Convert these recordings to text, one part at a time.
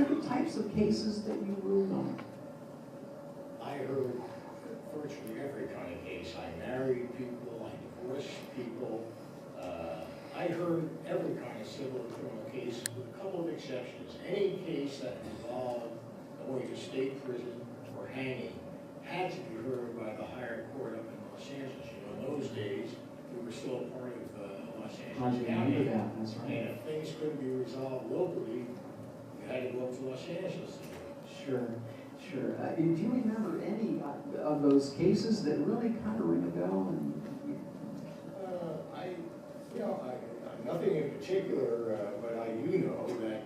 different types of cases that you ruled on? I heard virtually every kind of case. I married people, I divorced people. I heard every kind of civil and criminal case, with a couple of exceptions. Any case that involved going to state prison or hanging had to be heard by the higher court up in Los Angeles. You know, in those days, we were still a part of Los Angeles County. That's right. And if things couldn't be resolved locally, you had to go up to Los Angeles. Sure, sure. Do you remember any of those cases that really kind of ring a bell? Nothing in particular, but I do know that,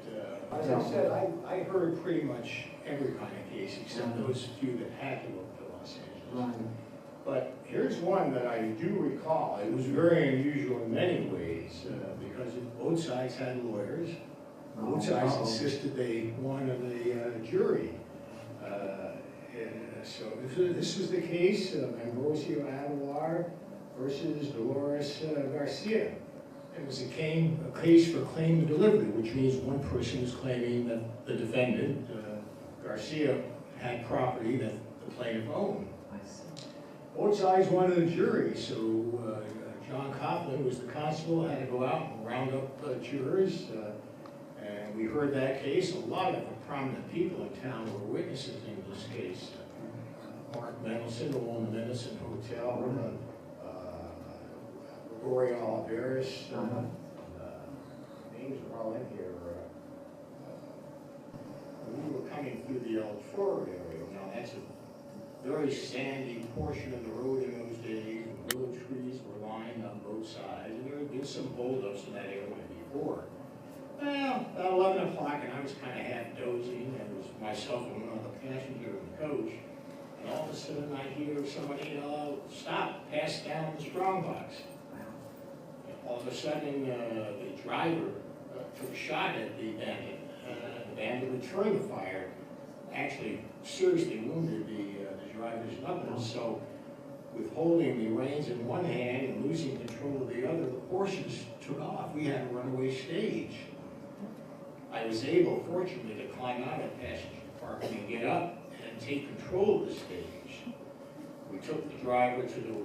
as I said, I heard pretty much every kind of case except those few that had to go up to Los Angeles. Right. But here's one that I do recall. It was very unusual in many ways because both sides had lawyers. Both sides insisted they wanted a jury. So this was the case of Ambrosio Aguilar versus Dolores Garcia. It was a case for claim and delivery, which means one person was claiming that the defendant, Garcia, had property that the plaintiff owned. Both sides wanted a jury, so John Coughlin was the constable, had to go out and round up jurors. And we heard that case. A lot of the prominent people in town were witnesses in this case. Mark Mendelson, who owned the Mendelson Hotel, Rory Oliveris, names are all in here. We were coming through the El Toro area. Now that's a very sandy portion of the road in those days. Willow trees were lined on both sides, and there had been some holdups in that area before. Well, about 11 o'clock, and I was kind of half dozing. It was myself and one other passenger and the coach. And all of a sudden, I hear somebody yell, "Stop! Pass down the strongbox." All of a sudden, the driver took a shot at the bandit. The bandit returned the fire, actually seriously wounded the driver's knuckles. So, with holding the reins in one hand and losing control of the other, the horses took off. We had a runaway stage. I was able, fortunately, to climb out of the passenger compartment and get up and take control of the stage. We took the driver to the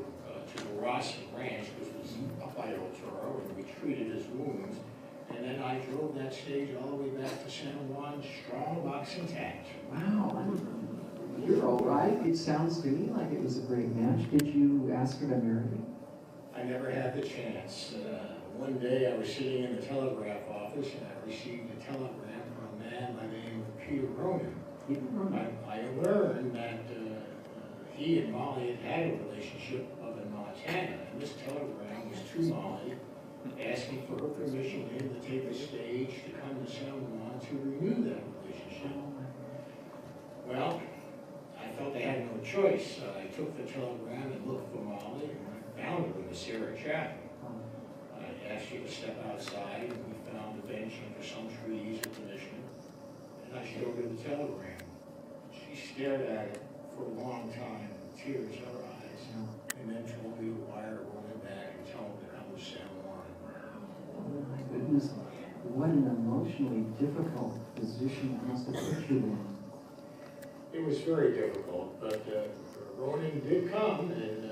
Rossin Ranch, which was up by El Toro, and we treated his wounds. And then I drove that stage all the way back to San Juan, strongbox intact. Wow. You're all right. It sounds to me like it was a great match. Did you ask her to marry you? I never had the chance. One day I was sitting in the telegraph office and I received a telegram from a man by the name of Peter Ronan. I learned that he and Molly had a relationship up in Montana, and this telegram was to Molly asking for her permission to take the stage to come to San Juan to renew that relationship. Well, I felt I had no choice. I took the telegram and looked for Molly, and I found her in the Sierra Chapel. I asked her to step outside, and we found a bench under some trees at the mission, and I showed her the telegram. She stared at it for a long time, tears in her eyes, and then told me to wire Ronan back and tell him to come to San Juan. Oh my goodness, what an emotionally difficult position it must have put you in. It was very difficult, but Ronan did come, and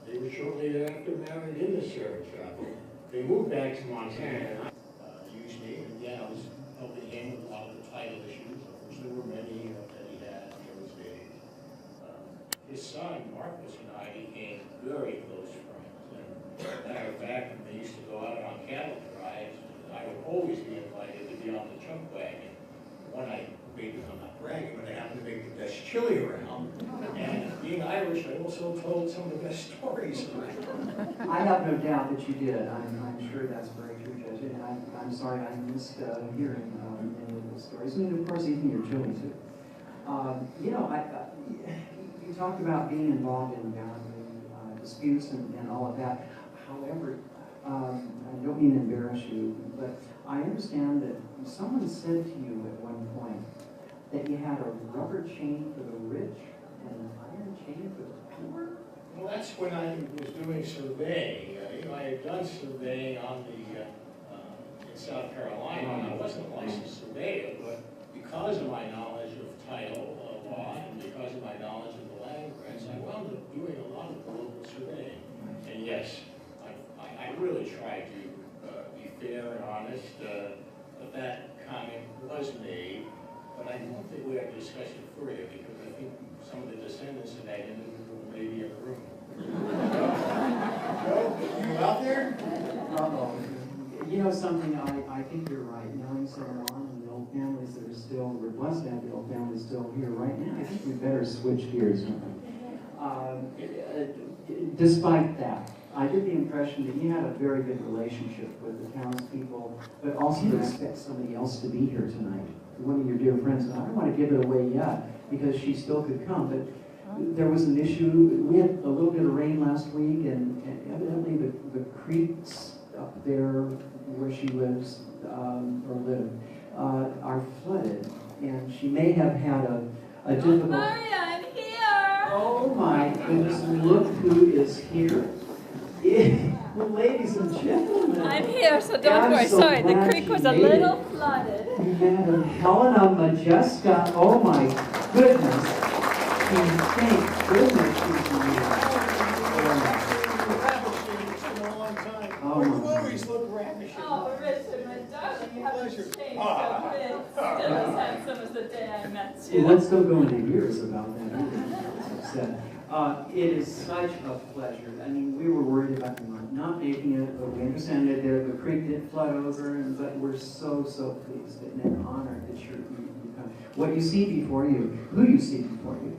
they were shortly after married in the Sierra Chapel. They moved back to Montana, and I used me, and yeah, I was helping him with a lot of the title issues, of which there were many that he had in those days. His son, Marcus, and I became very close friends. And as a matter of fact, when they used to go out on cattle drives, I would always be invited to be on the chuck wagon. One night, maybe I'm not bragging, but I happened to make the best chili around. And being Irish, I also told some of the best stories around. I have no doubt that you did. I'm sure that's very true, Judge. And I'm sorry I missed hearing any of the stories. And of course, even your chili, too. You know, you talked about being involved in boundary disputes and all of that. However, I don't mean to embarrass you, but I understand that someone said to you at one point that you had a rubber chain for the rich and an iron chain for the poor? Well, that's when I was doing surveying. You know, I had done surveying on the in South Carolina. I wasn't a licensed surveyor, but because of my knowledge of title law and because of my knowledge of the land grants, I wound up doing a lot of the local surveying. And yes, I really tried to be fair and honest, but that comment was made, but I don't think we have to discuss it further because I think some of the descendants of that individual may be in the room. Joe, you out there? Uh-oh. You know something, I think you're right. Knowing someone and the old families that are still, we're blessed to have the old families still here right now. I think we better switch gears. Despite that, I get the impression that you had a very good relationship with the townspeople, but also to expect somebody else to be here tonight. One of your dear friends, and I don't want to give it away yet because she still could come, but there was an issue. We had a little bit of rain last week, and evidently the creeks up there where she lives, or lived, are flooded, and she may have had a difficult... Maria, I'm here! Oh my goodness, look who is here. Well, ladies and gentlemen. I'm here, so don't worry. So sorry, the creek was a little flooded. Madam Helena Majeska, oh my goodness. And thank goodness she's here. Oh, you always look ravishing. Oh, Richard, my darling, you haven't changed a bit. Still as handsome as the day I met you. Let's don't go into years about that either. It is such a pleasure. I mean, we were worried about not making it, but we understand that the creek did flood over, but we're so pleased and honored that you come. What you see before you, who you see before you,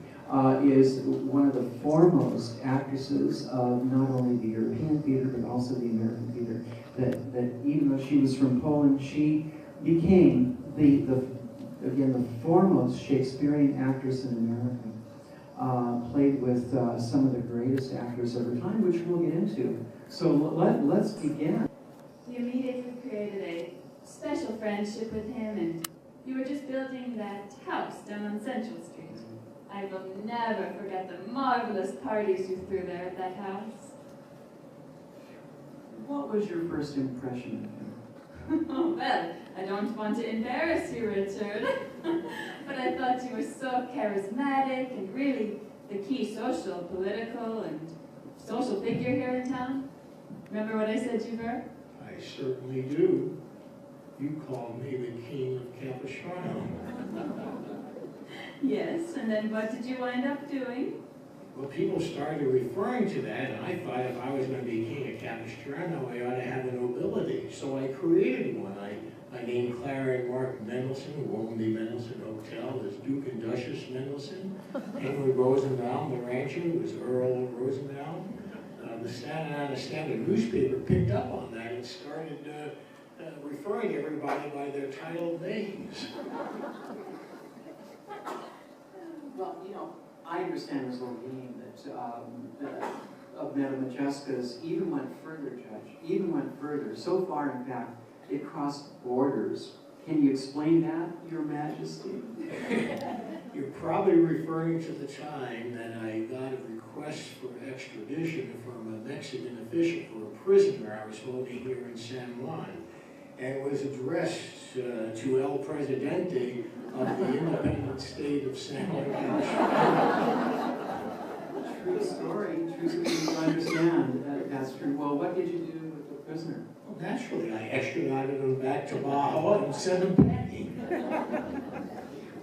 is one of the foremost actresses of not only the European theater, but also the American theater. That even though she was from Poland, she became the foremost Shakespearean actress in America. Played with some of the greatest actors of her time, which we'll get into. So let's begin. You immediately created a special friendship with him, and you were just building that house down on Central Street. I will never forget the marvelous parties you threw there at that house. What was your first impression of him? Oh, well, I don't want to embarrass you, Richard, but I thought you were so charismatic and really the key social, political, and social figure here in town. Remember what I said you were? I certainly do. You called me the king of Capistrano. Yes, and then what did you wind up doing? Well, people started referring to that, and I thought if I was going to be king of Capistrano, I ought to have a nobility. So I created one. I named Clara and Mark Mendelsohn, who owned the Mendelsohn Hotel, as Duke and Duchess Mendelsohn. Henry Rosenbaum, the rancher, was Earl Rosenbaum. The Staten Island Standard newspaper picked up on that and started referring to everybody by their title names. Well, you know, I understand this little game that of Madame Majeska's even went further, Judge, even went further. So far, in fact, it crossed borders. Can you explain that, Your Majesty? You're probably referring to the time that I got a request for extradition from a Mexican official for a prisoner I was holding here in San Juan. And it was addressed to El Presidente of the independent state of San Juan. True story, you understand. That's true. Well, what did you do with the prisoner? Well, naturally, I extradited him back to Baja and sent him packing.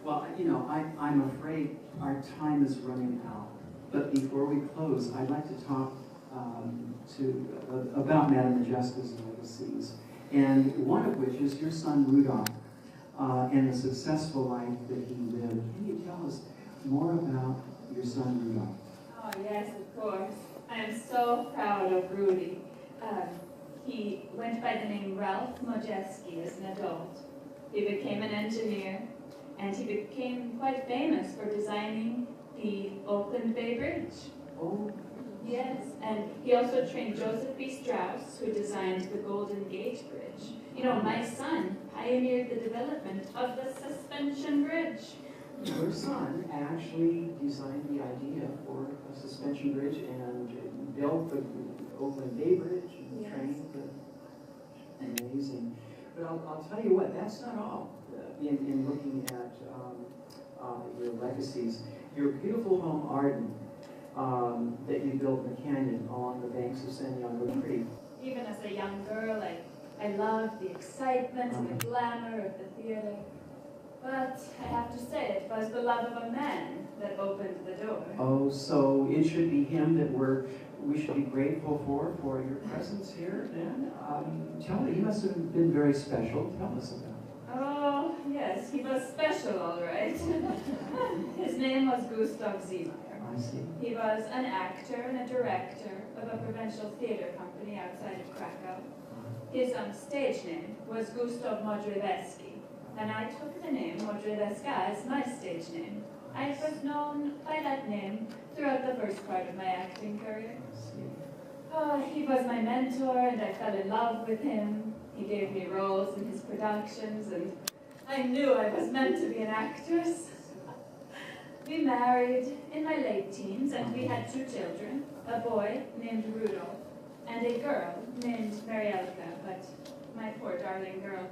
Well, you know, I'm afraid our time is running out. But before we close, I'd like to talk about Madame Majeska's legacies, and one of which is your son Rudolph, and the successful life that he lived. Can you tell us more about your son Rudolph? Oh, yes, of course. I am so proud of Rudy. He went by the name Ralph Modjeski as an adult. He became an engineer, and he became quite famous for designing the Oakland Bay Bridge. Oh. Yes, and he also trained Joseph B. Strauss, who designed the Golden Gate Bridge. You know, my son pioneered the development of the suspension bridge. Your son actually designed the idea for a suspension bridge and built the Oakland Bay Bridge and Yes. trained the... Amazing. But I'll tell you what, that's not all. In looking at your legacies, your beautiful home, Arden, that you built in the canyon along the banks of San Diego Creek. Even as a young girl, I loved the excitement and the glamour of the theater. But I have to say, it was the love of a man that opened the door. Oh, so it should be him that we should be grateful for your presence here then. Tell me, he must have been very special. Tell us about it. Oh, yes, he was special, all right. His name was Gustav Ziemeyer. I see. He was an actor and a director of a provincial theater company outside of Krakow. His stage name was Gustav Modrzejewski, and I took the name Modrzejewska as my stage name. I was known by that name throughout the first part of my acting career. He was my mentor, and I fell in love with him. He gave me roles in his productions, and I knew I was meant to be an actress. We married in my late teens, and we had 2 children, a boy named Rudolph, and a girl named Marielka, but my poor darling girl,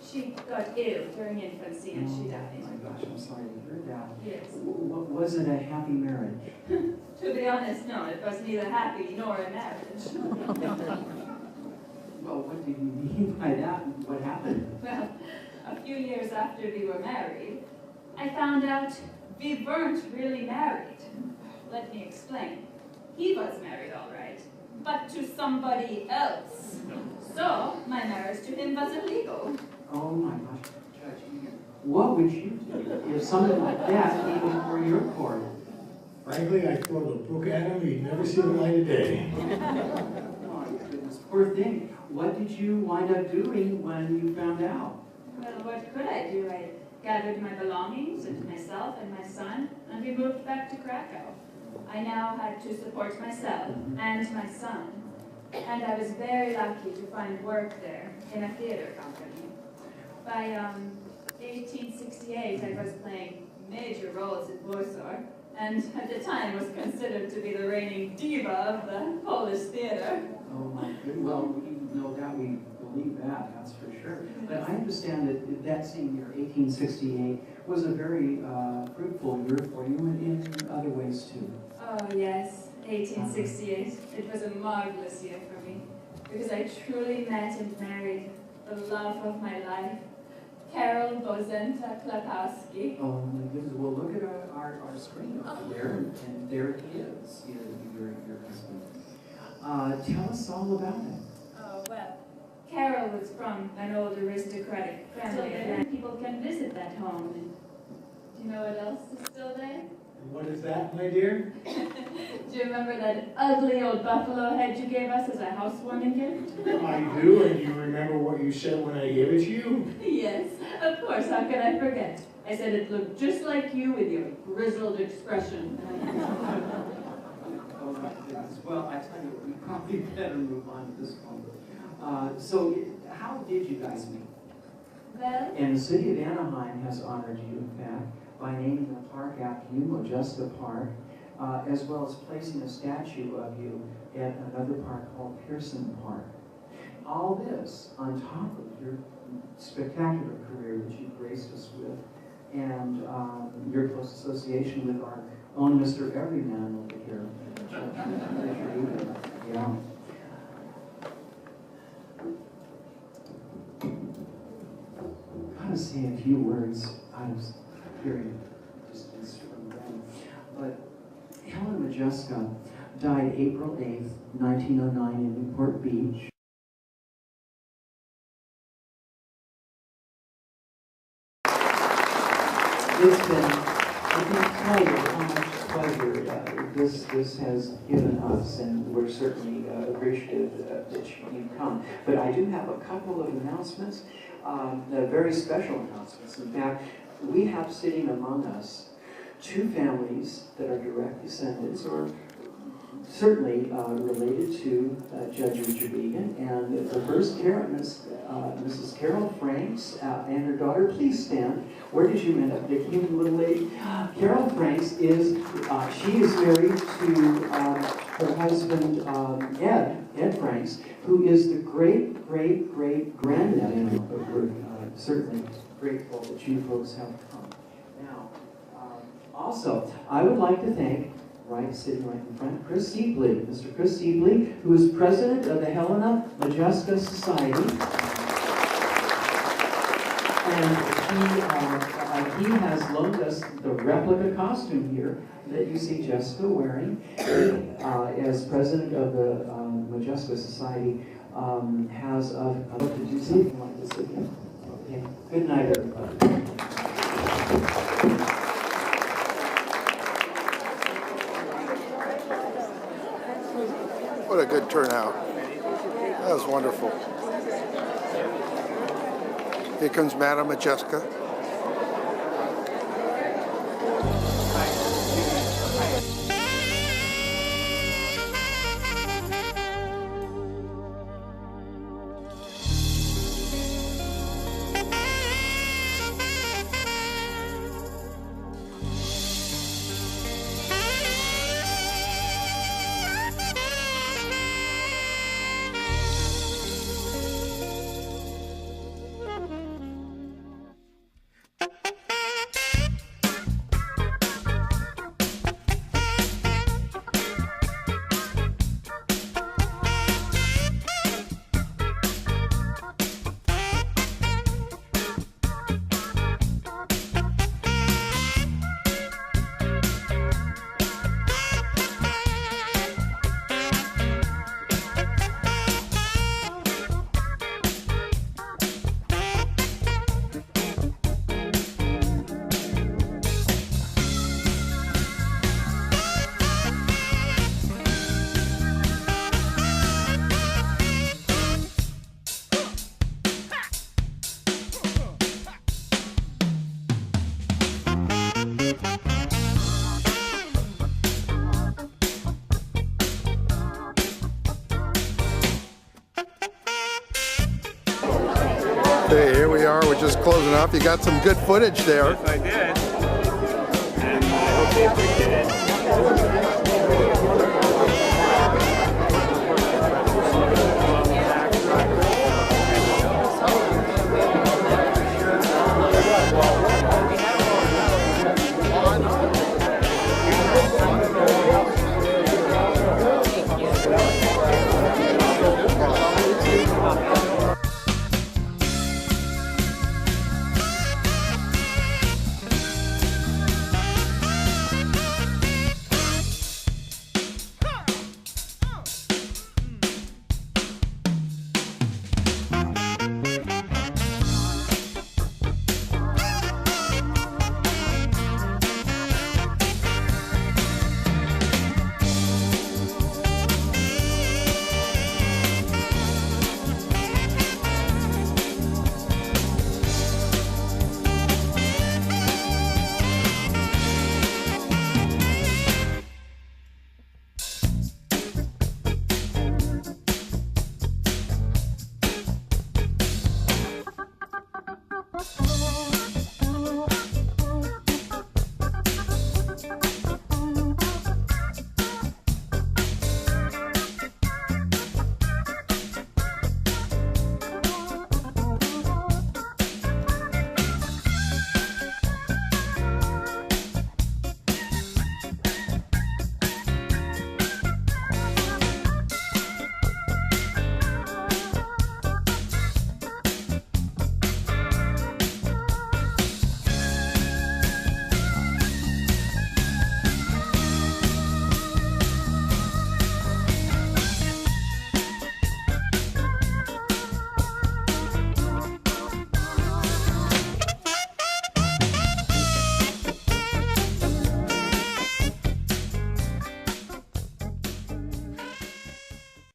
she got ill during infancy and she died. Oh my gosh, I'm sorry to hear that. Yes. Was it a happy marriage? To be honest, no, it was neither happy nor a marriage. Well, what did you mean by that? What happened? Well, a few years after we were married, I found out we weren't really married. Let me explain. He was married, all right, but to somebody else. So, my marriage to him was illegal. Oh my gosh, Judge Egan, what would you do if something like that came before your court? Frankly, I thought the book at him, he'd never see the light of day. Oh my goodness, poor thing. What did you wind up doing when you found out? Well, what could I do? I gathered my belongings and myself and my son, and we moved back to Krakow. I now had to support myself and my son, and I was very lucky to find work there in a theater company. By 1868, I was playing major roles in Warsaw, and at the time was considered to be the reigning diva of the Polish theater. Oh my goodness, well, no doubt we believe that, that's for sure. But I understand that that same year, 1868, was a very fruitful year for you in other ways too. Oh yes, 1868. It was a marvelous year for me, because I truly met and married the love of my life, Karol Bozenta Klapowski. Oh my goodness, well look at our screen over there, and there he is, your husband. Tell us all about it. Oh well, Karol was from an old aristocratic family, and people can visit that home. And do you know what else is still there? What is that, my dear? Do you remember that ugly old buffalo head you gave us as a housewarming gift? I do, and you remember what you said when I gave it to you? Yes, of course, how could I forget? I said it looked just like you with your grizzled expression. Oh my goodness, well I tell you, we probably better move on to this one. So how did you guys meet? Well, And the city of Anaheim has honored you, in fact, by naming the park after you, Modjeska Park, as well as placing a statue of you at another park called Pearson Park. All this on top of your spectacular career that you graced us with, and your close association with our own Mr. Everyman over here. Yeah. Gotta say a few words out of period distance from them. But Helen Modjeska died April 8th, 1909 in Newport Beach. It's been, I can tell you how much pleasure this has given us, and we're certainly appreciative that you've come. But I do have a couple of announcements, very special announcements. In fact, we have sitting among us 2 families that are direct descendants, or certainly related to Judge Richard Egan. And the first, Mrs. Carol Franks and her daughter. Please stand. Where did you end up, Vicki, little lady? Carol Franks is, she is married to her husband, Ed Franks, who is the great-great-great-granddaddy, but we're certainly grateful that you folks have come. Now, also, I would like to thank, sitting right in front, Chris Sibley, Mr. Chris Sibley, who is president of the Helena Modjeska Society. And he has loaned us the replica costume here that you see Jessica wearing. As president of the Modjeska Society, has did you see? You want to sit here? Okay. Good night, everybody. What a good turnout. That was wonderful. Here comes Madame Modjeska. Okay, here we are. We're just closing up. You got some good footage there. Yes, I did. And I hope they appreciate it.